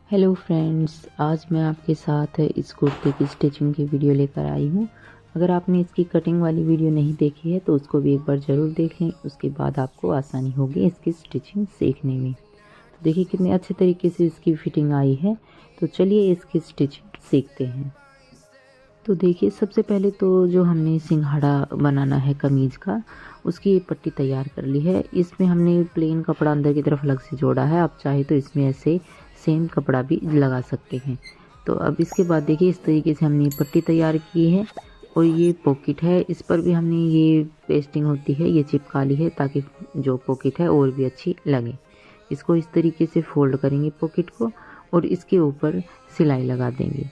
Hello friends, आज मैं आपके साथ इस कुर्ते की स्टिचिंग की वीडियो लेकर आई हूँ। अगर आपने इसकी कटिंग वाली वीडियो नहीं देखी है तो उसको भी एक बार ज़रूर देख लें, उसके बाद आपको आसानी होगी इसकी स्टिचिंग सीखने में। तो देखिए कितने अच्छे तरीके से इसकी फिटिंग आई है। तो चलिए इसकी स्टिचिंग सीखते हैं। तो देखिए सबसे पहले तो जो हमने सिंघाड़ा बनाना है कमीज़ का, उसकी ये पट्टी तैयार कर ली है। इसमें हमने प्लेन कपड़ा अंदर की तरफ अलग से जोड़ा है। आप चाहे तो इसमें ऐसे सेम कपड़ा भी लगा सकते हैं। तो अब इसके बाद देखिए इस तरीके से हमने पट्टी तैयार की है। और ये पॉकेट है, इस पर भी हमने ये पेस्टिंग होती है, ये चिपका ली है ताकि जो पॉकेट है और भी अच्छी लगे। इसको इस तरीके से फोल्ड करेंगे पॉकेट को और इसके ऊपर सिलाई लगा देंगे।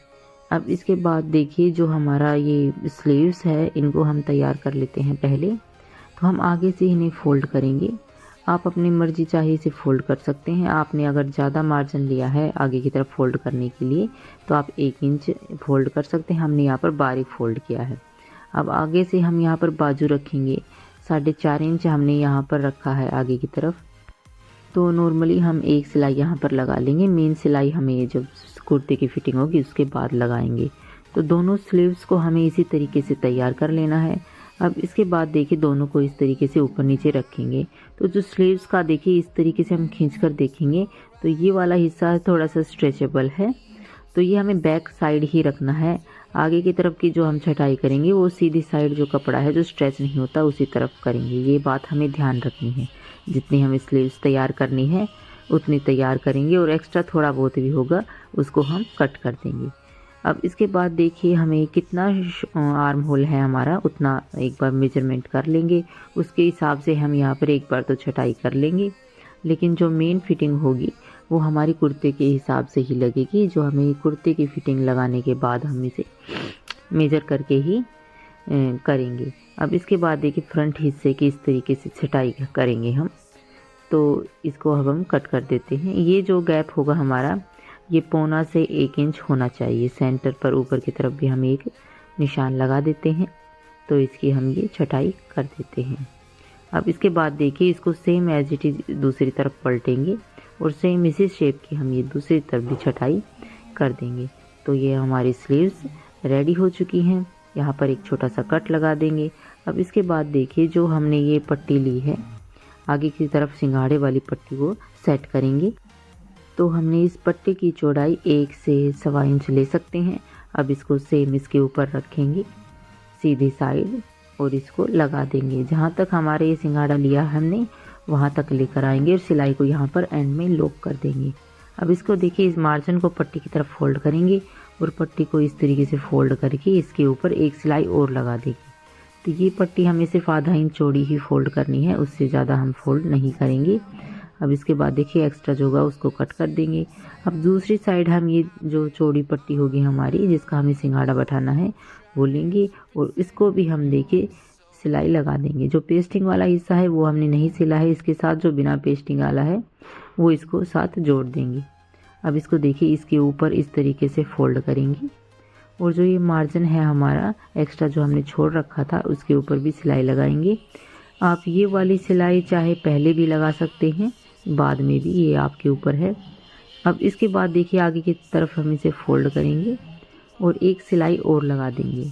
अब इसके बाद देखिए जो हमारा ये स्लीव्स है, इनको हम तैयार कर लेते हैं पहले। तो हम आगे से इन्हें फोल्ड करेंगे। आप अपनी मर्जी चाहे इसे फोल्ड कर सकते हैं। आपने अगर ज़्यादा मार्जिन लिया है आगे की तरफ फोल्ड करने के लिए तो आप 1 इंच फोल्ड कर सकते हैं। हमने यहाँ पर बारीक फोल्ड किया है। अब आगे से हम यहाँ पर बाजू रखेंगे। 4.5 इंच हमने यहाँ पर रखा है आगे की तरफ। तो नॉर्मली हम एक सिलाई यहाँ पर लगा लेंगे। मेन सिलाई हमें जब कुर्ते की फिटिंग होगी उसके बाद लगाएंगे। तो दोनों स्लीव्स को हमें इसी तरीके से तैयार कर लेना है। अब इसके बाद देखिए दोनों को इस तरीके से ऊपर नीचे रखेंगे। तो जो स्लीव्स का देखिए इस तरीके से हम खींच कर देखेंगे तो ये वाला हिस्सा थोड़ा सा स्ट्रेचेबल है, तो ये हमें बैक साइड ही रखना है। आगे की तरफ की जो हम छटाई करेंगे वो सीधी साइड जो कपड़ा है जो स्ट्रेच नहीं होता उसी तरफ करेंगे। ये बात हमें ध्यान रखनी है। जितनी हमें स्लीव्स तैयार करनी है उतनी तैयार करेंगे और एक्स्ट्रा थोड़ा बहुत भी होगा उसको हम कट कर देंगे। अब इसके बाद देखिए हमें कितना आर्म होल है हमारा उतना एक बार मेजरमेंट कर लेंगे। उसके हिसाब से हम यहाँ पर एक बार तो छटाई कर लेंगे, लेकिन जो मेन फिटिंग होगी वो हमारी कुर्ते के हिसाब से ही लगेगी। जो हमें कुर्ते की फिटिंग लगाने के बाद हम इसे मेजर करके ही करेंगे। अब इसके बाद देखिए फ्रंट हिस्से की इस तरीके से छटाई करेंगे हम। तो इसको अब हम कट कर देते हैं। ये जो गैप होगा हमारा ये 1.25 से 1 इंच होना चाहिए। सेंटर पर ऊपर की तरफ भी हम एक निशान लगा देते हैं। तो इसकी हम ये छटाई कर देते हैं। अब इसके बाद देखिए इसको सेम एज इट इज़ दूसरी तरफ पलटेंगे और सेम इसी शेप की हम ये दूसरी तरफ भी छटाई कर देंगे। तो ये हमारी स्लीव्स रेडी हो चुकी हैं। यहाँ पर एक छोटा सा कट लगा देंगे। अब इसके बाद देखिए जो हमने ये पट्टी ली है आगे की तरफ सिंघाड़े वाली पट्टी को सेट करेंगे। तो हमने इस पट्टी की चौड़ाई 1 से 1.25 इंच ले सकते हैं। अब इसको सेम इसके ऊपर रखेंगे सीधी साइड और इसको लगा देंगे। जहाँ तक हमारे ये सिंघाड़ा लिया हमने वहाँ तक लेकर आएंगे और सिलाई को यहाँ पर एंड में लॉक कर देंगे। अब इसको देखिए इस मार्जिन को पट्टी की तरफ फोल्ड करेंगे और पट्टी को इस तरीके से फोल्ड करके इसके ऊपर एक सिलाई और लगा देंगे। तो ये पट्टी हमें सिर्फ आधा इंच चौड़ी ही फोल्ड करनी है, उससे ज़्यादा हम फोल्ड नहीं करेंगे। अब इसके बाद देखिए एक्स्ट्रा जो होगा उसको कट कर देंगे। अब दूसरी साइड हम ये जो चौड़ी पट्टी होगी हमारी जिसका हमें सिंघाड़ा बैठाना है वो लेंगे और इसको भी हम देखिए सिलाई लगा देंगे। जो पेस्टिंग वाला हिस्सा है वो हमने नहीं सिला है, इसके साथ जो बिना पेस्टिंग वाला है वो इसको साथ जोड़ देंगे। अब इसको देखिए इसके ऊपर इस तरीके से फोल्ड करेंगे और जो ये मार्जिन है हमारा एक्स्ट्रा जो हमने छोड़ रखा था उसके ऊपर भी सिलाई लगाएंगे। आप ये वाली सिलाई चाहे पहले भी लगा सकते हैं बाद में भी, ये आपके ऊपर है। अब इसके बाद देखिए आगे की तरफ हम इसे फोल्ड करेंगे और एक सिलाई और लगा देंगे।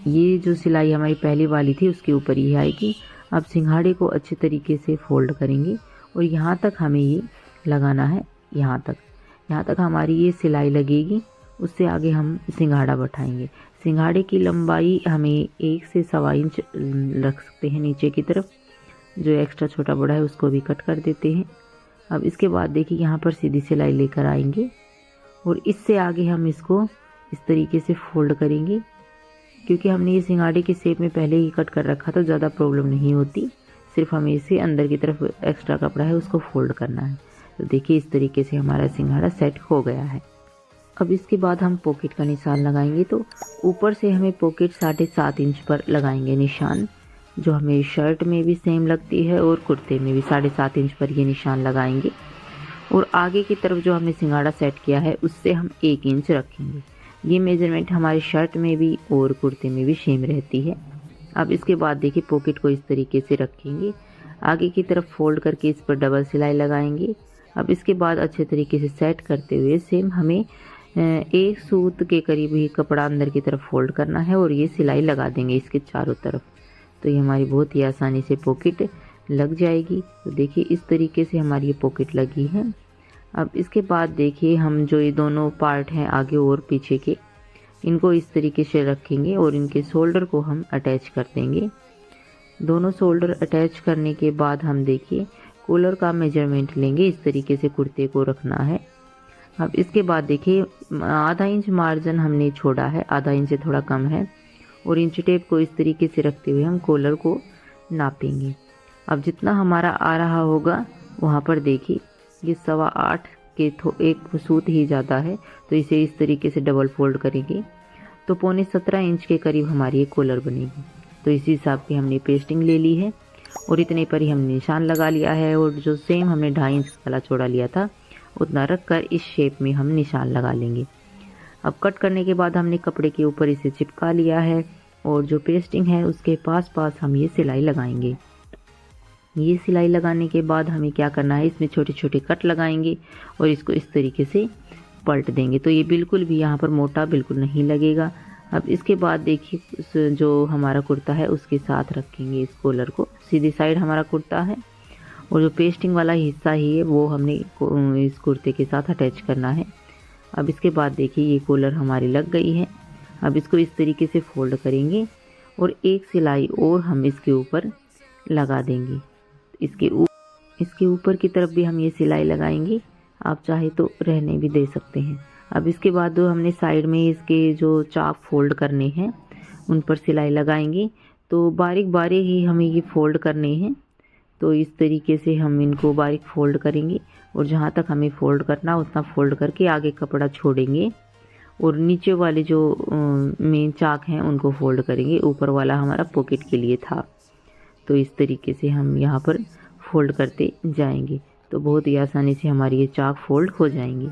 ये जो सिलाई हमारी पहली वाली थी उसके ऊपर ही आएगी। अब सिंघाड़े को अच्छे तरीके से फोल्ड करेंगे और यहाँ तक हमें ये लगाना है। यहाँ तक हमारी ये सिलाई लगेगी। उससे आगे हम सिंघाड़ा बैठाएंगे। सिंघाड़े की लंबाई हमें 1 से 1.25 इंच रख सकते हैं नीचे की तरफ। जो एक्स्ट्रा छोटा बड़ा है उसको भी कट कर देते हैं। अब इसके बाद देखिए यहाँ पर सीधी सिलाई लेकर आएंगे और इससे आगे हम इसको इस तरीके से फोल्ड करेंगे। क्योंकि हमने ये सिंघाड़े के शेप में पहले ही कट कर रखा तो ज़्यादा प्रॉब्लम नहीं होती। सिर्फ हमें इसे अंदर की तरफ एक्स्ट्रा कपड़ा है उसको फोल्ड करना है। तो देखिए इस तरीके से हमारा सिंघाड़ा सेट हो गया है। अब इसके बाद हम पॉकेट का निशान लगाएंगे। तो ऊपर से हमें पॉकेट 7.5 इंच पर लगाएंगे निशान, जो हमें शर्ट में भी सेम लगती है और कुर्ते में भी 7.5 इंच पर ये निशान लगाएंगे। और आगे की तरफ जो हमने सिंघाड़ा सेट किया है उससे हम 1 इंच रखेंगे। ये मेजरमेंट हमारी शर्ट में भी और कुर्ते में भी सेम रहती है। अब इसके बाद देखिए पॉकेट को इस तरीके से रखेंगे, आगे की तरफ फोल्ड करके इस पर डबल सिलाई लगाएंगे। अब इसके बाद अच्छे तरीके से सेट करते हुए सेम हमें एक सूत के करीब ही कपड़ा अंदर की तरफ फोल्ड करना है और ये सिलाई लगा देंगे इसके चारों तरफ। तो ये हमारी बहुत ही आसानी से पॉकेट लग जाएगी। तो देखिए इस तरीके से हमारी ये पॉकेट लगी है। अब इसके बाद देखिए हम जो ये दोनों पार्ट हैं आगे और पीछे के, इनको इस तरीके से रखेंगे और इनके शोल्डर को हम अटैच कर देंगे। दोनों शोल्डर अटैच करने के बाद हम देखिए कॉलर का मेजरमेंट लेंगे, इस तरीके से कुर्ते को रखना है। अब इसके बाद देखिए आधा इंच मार्जिन हमने छोड़ा है, आधा इंच से थोड़ा कम है, और इंच टेप को इस तरीके से रखते हुए हम कॉलर को नापेंगे। अब जितना हमारा आ रहा होगा वहाँ पर देखिए ये 8.25 के एक सूत ही ज़्यादा है, तो इसे इस तरीके से डबल फोल्ड करेंगे तो 17.25 इंच के करीब हमारी ये कॉलर बनेगी। तो इसी हिसाब की हमने पेस्टिंग ले ली है और इतने पर ही हमने निशान लगा लिया है, और जो सेम हमने 2.5 इंच गला चौड़ा लिया था उतना रख कर इस शेप में हम निशान लगा लेंगे। अब कट करने के बाद हमने कपड़े के ऊपर इसे चिपका लिया है और जो पेस्टिंग है उसके पास पास हम ये सिलाई लगाएंगे। ये सिलाई लगाने के बाद हमें क्या करना है, इसमें छोटे छोटे कट लगाएंगे और इसको इस तरीके से पलट देंगे, तो ये बिल्कुल भी यहाँ पर मोटा बिल्कुल नहीं लगेगा। अब इसके बाद देखिए जो हमारा कुर्ता है उसके साथ रखेंगे इस कॉलर को, सीधी साइड हमारा कुर्ता है और जो पेस्टिंग वाला हिस्सा ही है वो हमने इस कुर्ते के साथ अटैच करना है। अब इसके बाद देखिए ये कॉलर हमारी लग गई है। अब इसको इस तरीके से फोल्ड करेंगे और एक सिलाई और हम इसके ऊपर लगा देंगे। इसके ऊपर की तरफ भी हम ये सिलाई लगाएंगे, आप चाहे तो रहने भी दे सकते हैं। अब इसके बाद जो हमने साइड में इसके जो चाक फोल्ड करने हैं उन पर सिलाई लगाएंगे, तो बारीक बारीक ही हमें ये फोल्ड करने हैं। तो इस तरीके से हम इनको बारीक फोल्ड करेंगे और जहाँ तक हमें फोल्ड करना उतना फोल्ड करके आगे कपड़ा छोड़ेंगे और नीचे वाले जो मेन चाक हैं उनको फोल्ड करेंगे। ऊपर वाला हमारा पॉकेट के लिए था, तो इस तरीके से हम यहाँ पर फोल्ड करते जाएंगे, तो बहुत ही आसानी से हमारी ये चाक फोल्ड हो जाएंगे।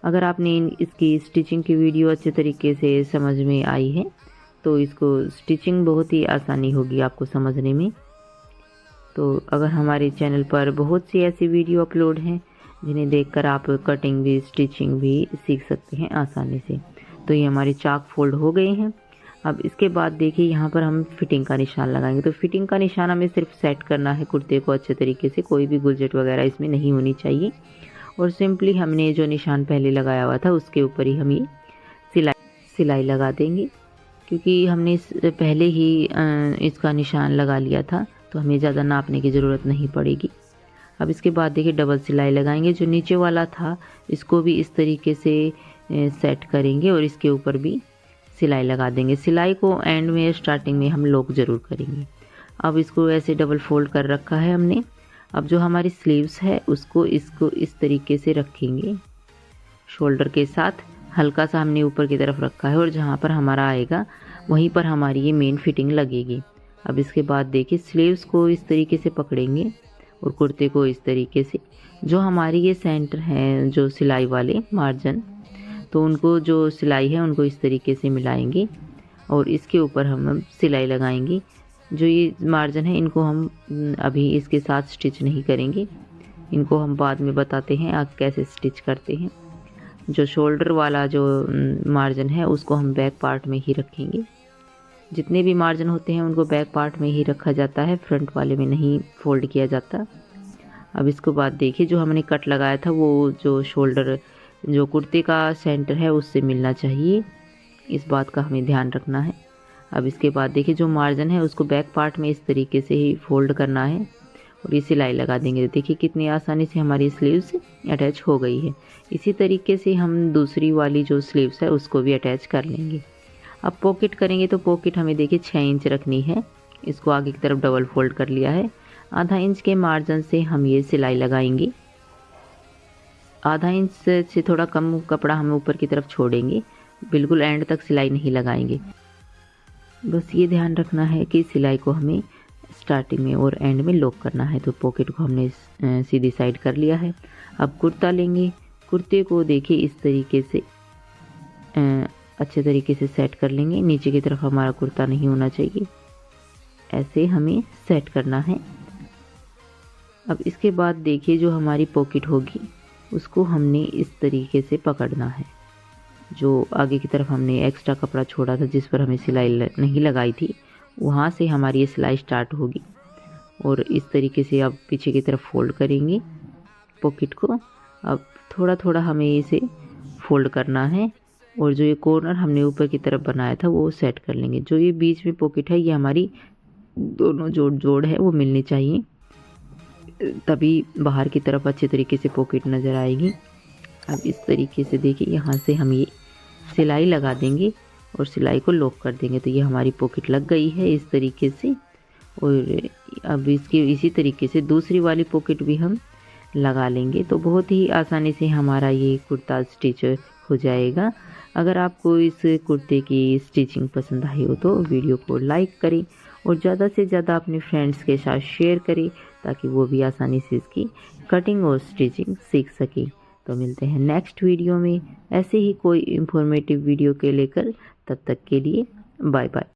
अगर आपने इसकी स्टिचिंग की वीडियो अच्छे तरीके से समझ में आई है तो इसको स्टिचिंग बहुत ही आसानी होगी आपको समझने में। तो अगर हमारे चैनल पर बहुत सी ऐसी वीडियो अपलोड हैं जिन्हें देखकर आप कटिंग भी स्टिचिंग भी सीख सकते हैं आसानी से। तो ये हमारे चाक फोल्ड हो गए हैं। अब इसके बाद देखिए यहाँ पर हम फिटिंग का निशान लगाएंगे। तो फिटिंग का निशान हमें सिर्फ सेट करना है कुर्ते को अच्छे तरीके से, कोई भी गुलजट वगैरह इसमें नहीं होनी चाहिए, और सिंपली हमने जो निशान पहले लगाया हुआ था उसके ऊपर ही हम ये सिलाई लगा देंगे, क्योंकि हमने पहले ही इसका निशान लगा लिया था तो हमें ज़्यादा नापने की ज़रूरत नहीं पड़ेगी। अब इसके बाद देखिए डबल सिलाई लगाएंगे, जो नीचे वाला था इसको भी इस तरीके से सेट करेंगे और इसके ऊपर भी सिलाई लगा देंगे। सिलाई को एंड में स्टार्टिंग में हम लॉक ज़रूर करेंगे। अब इसको ऐसे डबल फोल्ड कर रखा है हमने। अब जो हमारी स्लीव्स है उसको इस तरीके से रखेंगे, शोल्डर के साथ हल्का सा हमने ऊपर की तरफ रखा है और जहाँ पर हमारा आएगा वहीं पर हमारी ये मेन फिटिंग लगेगी। अब इसके बाद देखिए स्लीव्स को इस तरीके से पकड़ेंगे और कुर्ते को इस तरीके से, जो हमारी ये सेंटर हैं जो सिलाई वाले मार्जिन, तो उनको जो सिलाई है उनको इस तरीके से मिलाएंगे और इसके ऊपर हम सिलाई लगाएंगे। जो ये मार्जिन है इनको हम अभी इसके साथ स्टिच नहीं करेंगे, इनको हम बाद में बताते हैं आप कैसे स्टिच करते हैं। जो शोल्डर वाला जो मार्जिन है उसको हम बैक पार्ट में ही रखेंगे। जितने भी मार्जिन होते हैं उनको बैक पार्ट में ही रखा जाता है, फ्रंट वाले में नहीं फोल्ड किया जाता। अब इसके बाद देखिए जो हमने कट लगाया था वो जो शोल्डर जो कुर्ते का सेंटर है उससे मिलना चाहिए, इस बात का हमें ध्यान रखना है। अब इसके बाद देखिए जो मार्जिन है उसको बैक पार्ट में इस तरीके से ही फोल्ड करना है और ये सिलाई लगा देंगे। देखिए कितनी आसानी से हमारी स्लीव्स अटैच हो गई है। इसी तरीके से हम दूसरी वाली जो स्लीव्स है उसको भी अटैच कर लेंगे। अब पॉकेट करेंगे तो पॉकेट हमें देखिए 6 इंच रखनी है, इसको आगे की तरफ डबल फोल्ड कर लिया है। आधा इंच के मार्जिन से हम ये सिलाई लगाएंगे। आधा इंच से थोड़ा कम कपड़ा हम ऊपर की तरफ छोड़ेंगे, बिल्कुल एंड तक सिलाई नहीं लगाएंगे। बस ये ध्यान रखना है कि सिलाई को हमें स्टार्टिंग में और एंड में लॉक करना है। तो पॉकेट को हमने सीधी साइड कर लिया है। अब कुर्ता लेंगे, कुर्ते को देखिए इस तरीके से अच्छे तरीके से सेट कर लेंगे। नीचे की तरफ हमारा कुर्ता नहीं होना चाहिए, ऐसे हमें सेट करना है। अब इसके बाद देखिए जो हमारी पॉकेट होगी उसको हमने इस तरीके से पकड़ना है। जो आगे की तरफ हमने एक्स्ट्रा कपड़ा छोड़ा था जिस पर हमें सिलाई नहीं लगाई थी, वहाँ से हमारी ये सिलाई स्टार्ट होगी और इस तरीके से अब पीछे की तरफ फोल्ड करेंगे पॉकेट को। अब थोड़ा थोड़ा हमें इसे फोल्ड करना है और जो ये कॉर्नर हमने ऊपर की तरफ बनाया था वो सेट कर लेंगे। जो ये बीच में पॉकेट है ये हमारी दोनों जोड़ है वो मिलनी चाहिए, तभी बाहर की तरफ अच्छे तरीके से पॉकेट नज़र आएगी। अब इस तरीके से देखिए यहाँ से हम ये सिलाई लगा देंगे और सिलाई को लॉक कर देंगे। तो ये हमारी पॉकेट लग गई है इस तरीके से। और अब इसके इसी तरीके से दूसरी वाली पॉकेट भी हम लगा लेंगे। तो बहुत ही आसानी से हमारा ये कुर्ता स्टिच हो जाएगा। अगर आपको इस कुर्ते की स्टिचिंग पसंद आई हो तो वीडियो को लाइक करें और ज़्यादा से ज़्यादा अपने फ्रेंड्स के साथ शेयर करें ताकि वो भी आसानी से इसकी कटिंग और स्टिचिंग सीख सकें। तो मिलते हैं नेक्स्ट वीडियो में ऐसे ही कोई इंफॉर्मेटिव वीडियो के लेकर। तब तक के लिए बाय बाय।